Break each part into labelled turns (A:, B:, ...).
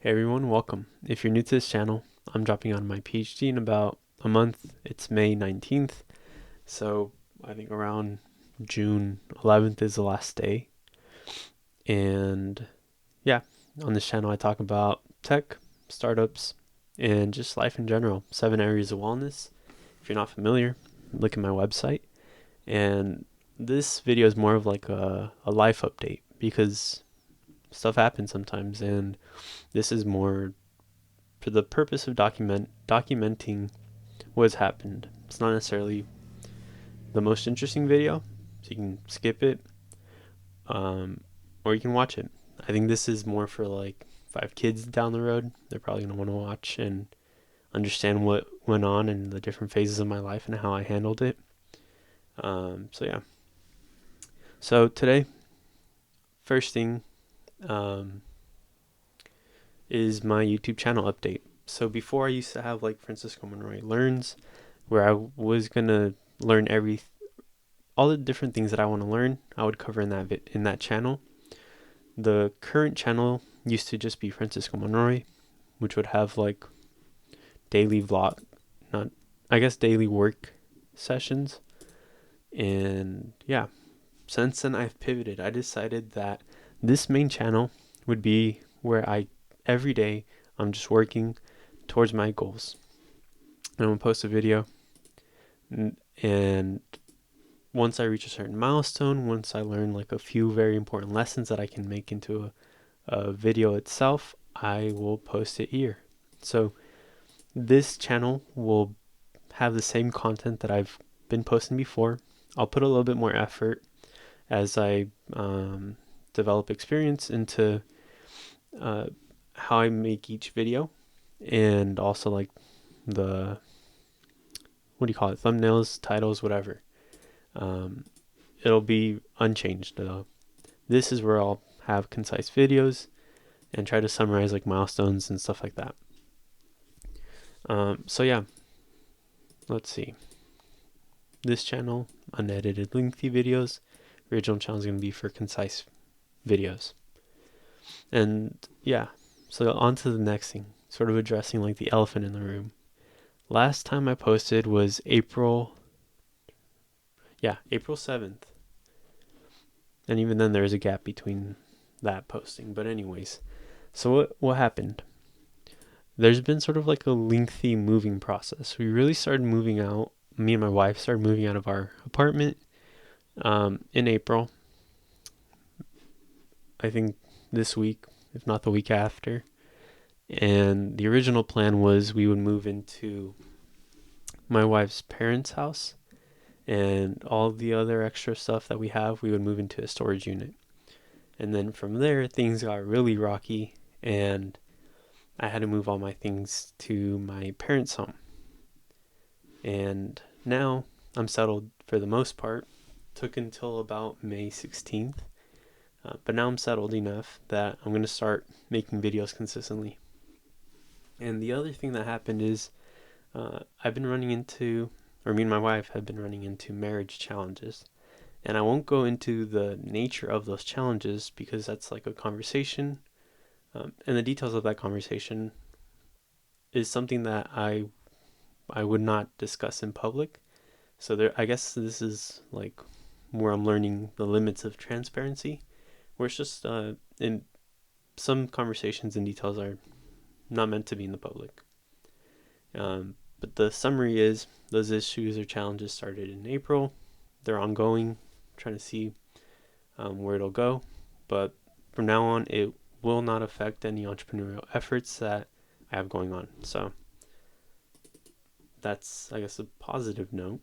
A: Hey everyone, welcome. If you're new to this channel, I'm dropping on my PhD in about a month. It's May 19th, so I think around June 11th is the last day. And yeah, on this channel I talk about tech, startups, and just life in general. 7 areas of wellness. If you're not familiar, look at my website. And this video is more of like a life update because stuff happens sometimes, and this is more for the purpose of documenting what's happened. It's not necessarily the most interesting video, so you can skip it, or you can watch it. I think this is more for like if I have kids down the road, they're probably gonna want to watch and understand what went on in the different phases of my life and how I handled it. So yeah. So today, first thing, is my YouTube channel update. So before I used to have like Francisco Monroy Learns, where I was gonna learn all the different things that I want to learn. I would cover in that channel. The current channel used to just be Francisco Monroy, which would have like daily vlog, not I guess daily work sessions. And yeah, since then I've pivoted. I decided that this main channel would be where every day I'm just working towards my goals. I'm gonna post a video, and once I reach a certain milestone, once I learn like a few very important lessons that I can make into a video itself, I will post it here. So this channel will have the same content that I've been posting before. I'll put a little bit more effort as I develop experience into how I make each video, and also like the thumbnails, titles, whatever. It'll be unchanged though. This is where I'll have concise videos and try to summarize like milestones and stuff like that. So yeah, let's see. This channel, unedited, lengthy videos. Original channel is going to be for concise videos. And yeah, so on to the next thing, sort of addressing like the elephant in the room. Last time I posted was April 7th. And even then there's a gap between that posting. But anyways, so what happened? There's been sort of like a lengthy moving process. We really started moving out. Me and my wife started moving out of our apartment in April. I think this week, if not the week after. And the original plan was we would move into my wife's parents' house, and all the other extra stuff that we have, we would move into a storage unit. And then from there, things got really rocky, and I had to move all my things to my parents' home. And now I'm settled for the most part. Took until about May 16th. But now I'm settled enough that I'm going to start making videos consistently. And the other thing that happened is me and my wife have been running into marriage challenges. And I won't go into the nature of those challenges because that's like a conversation. And the details of that conversation is something that I would not discuss in public. So I guess this is like where I'm learning the limits of transparency, where it's just in some conversations and details are not meant to be in the public. But the summary is those issues or challenges started in April. They're ongoing, trying to see where it'll go. But from now on, it will not affect any entrepreneurial efforts that I have going on. So that's, I guess, a positive note.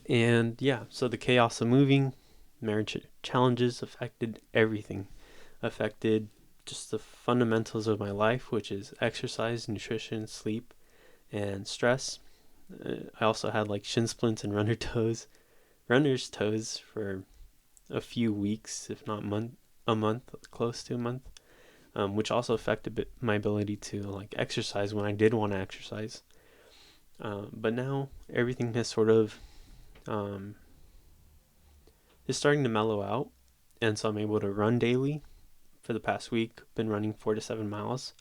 A: And yeah, so the chaos of moving, marriage challenges affected everything. Affected just the fundamentals of my life, which is exercise, nutrition, sleep, and stress. I also had like shin splints and runner's toes for a few weeks, if not a month, close to a month, which also affected my ability to like exercise when I did want to exercise. But now everything has sort of is starting to mellow out, and so I'm able to run daily for the past week, been running 4 to 7 miles,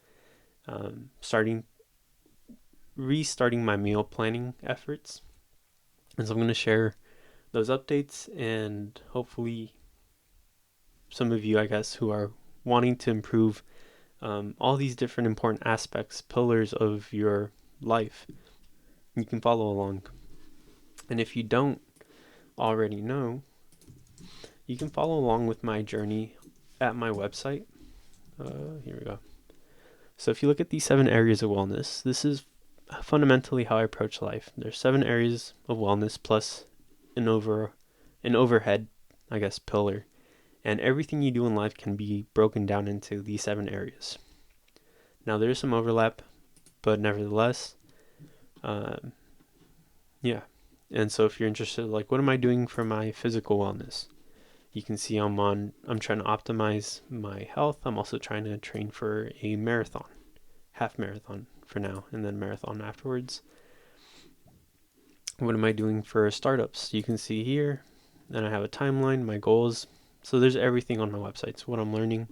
A: restarting my meal planning efforts. And so I'm going to share those updates, and hopefully some of you, I guess, who are wanting to improve all these different important aspects, pillars of your life, you can follow along. And if you don't already know, you can follow along with my journey at my website. Here we go. So if you look at these 7 areas of wellness, this is fundamentally how I approach life. There's 7 areas of wellness plus an overhead, I guess, pillar. And everything you do in life can be broken down into these 7 areas. Now there is some overlap, but nevertheless, yeah. And so if you're interested, like, what am I doing for my physical wellness? You can see I'm trying to optimize my health. I'm also trying to train for a marathon, half marathon for now, and then marathon afterwards. What am I doing for startups? You can see here, and I have a timeline, my goals. So there's everything on my website. So what I'm learning,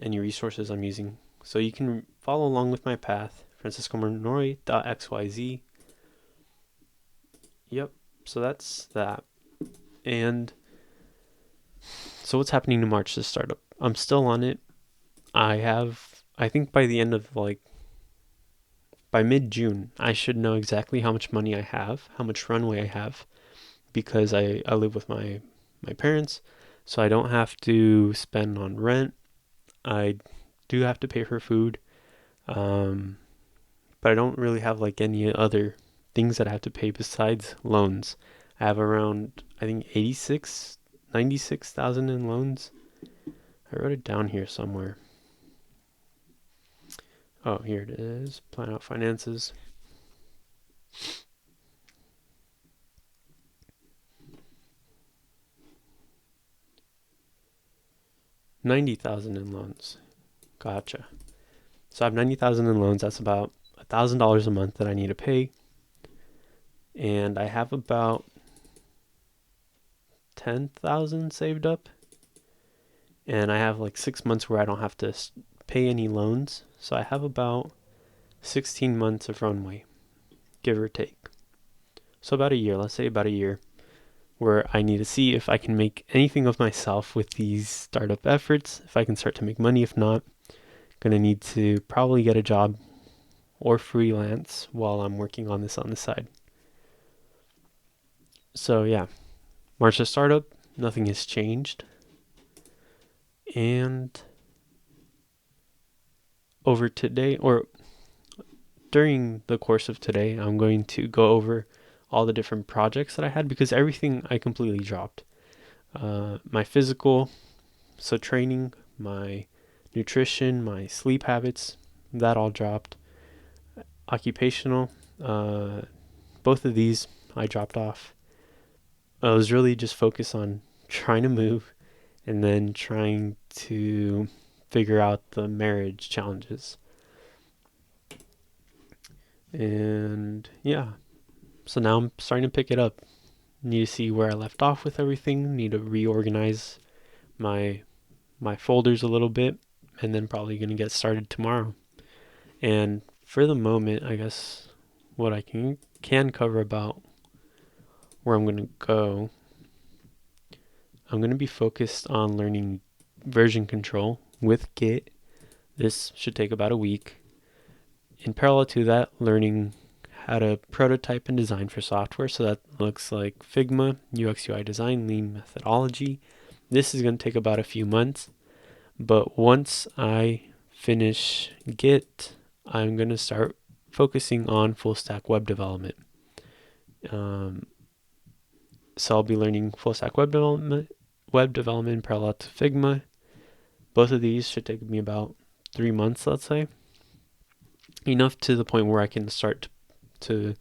A: any resources I'm using. So you can follow along with my path, franciscomonroy.xyz. Yep, so that's that. And so what's happening to MarchToStartup? I'm still on it. I think by the end of by mid-June, I should know exactly how much money I have, how much runway I have, because I live with my parents, so I don't have to spend on rent. I do have to pay for food, but I don't really have like any other things that I have to pay besides loans. I have around, I think, 96,000 in loans. I wrote it down here somewhere. Oh, here it is. Plan out finances. $90,000 in loans. Gotcha. So I have 90,000 in loans. That's about $1,000 a month that I need to pay. And I have about 10,000 saved up. And I have like 6 months where I don't have to pay any loans. So I have about 16 months of runway, give or take. So about a year, let's say about a year, where I need to see if I can make anything of myself with these startup efforts, if I can start to make money. If not, gonna need to probably get a job or freelance while I'm working on this on the side. So yeah, MarchToStartup, nothing has changed. And over today, or during the course of today, I'm going to go over all the different projects that I had, because everything I completely dropped. My physical, so training, my nutrition, my sleep habits, that all dropped. Occupational, both of these I dropped off. I was really just focused on trying to move and then trying to figure out the marriage challenges. And yeah, so now I'm starting to pick it up. Need to see where I left off with everything. Need to reorganize my folders a little bit, and then probably going to get started tomorrow. And for the moment, I guess what I can cover about where I'm going to go, I'm going to be focused on learning version control with Git. This should take about a week. In parallel to that, learning how to prototype and design for software. So that looks like Figma, UX UI design, lean methodology. This is going to take about a few months. But once I finish Git, I'm going to start focusing on full stack web development. So I'll be learning full stack web development in parallel to Figma. Both of these should take me about 3 months, let's say. Enough to the point where I can start to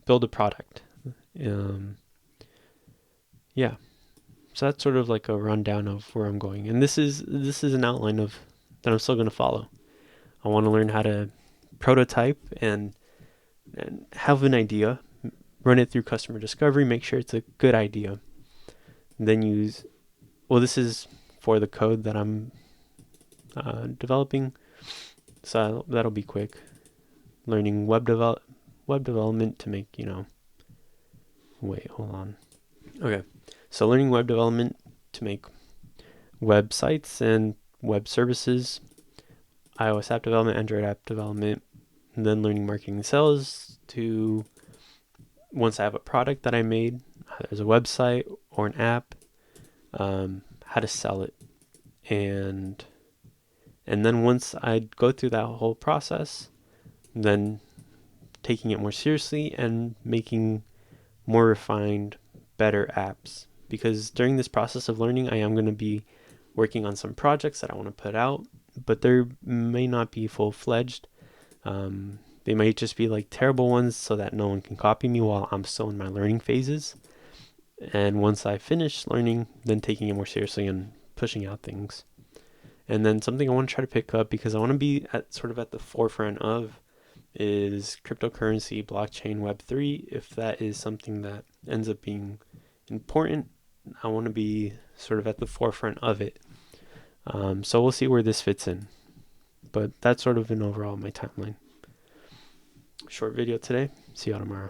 A: build a product. Yeah. So that's sort of like a rundown of where I'm going. And this is an outline of that I'm still going to follow. I want to learn how to prototype and have an idea, run it through customer discovery, make sure it's a good idea. And then this is for the code that I'm developing. So that'll be quick. Learning web development to make, wait, hold on. Okay, so learning web development to make websites and web services, iOS app development, Android app development, and then learning marketing and sales to, once I have a product that I made, either as a website or an app, how to sell it. And then once I go through that whole process, then taking it more seriously and making more refined, better apps. Because during this process of learning, I am going to be working on some projects that I want to put out, but they may not be full-fledged. They might just be like terrible ones so that no one can copy me while I'm still in my learning phases. And once I finish learning, then taking it more seriously and pushing out things. And then something I want to try to pick up, because I want to be at the forefront of, is cryptocurrency, blockchain, Web3. If that is something that ends up being important, I want to be sort of at the forefront of it. So we'll see where this fits in. But that's sort of an overall my timeline. Short video today. See y'all tomorrow.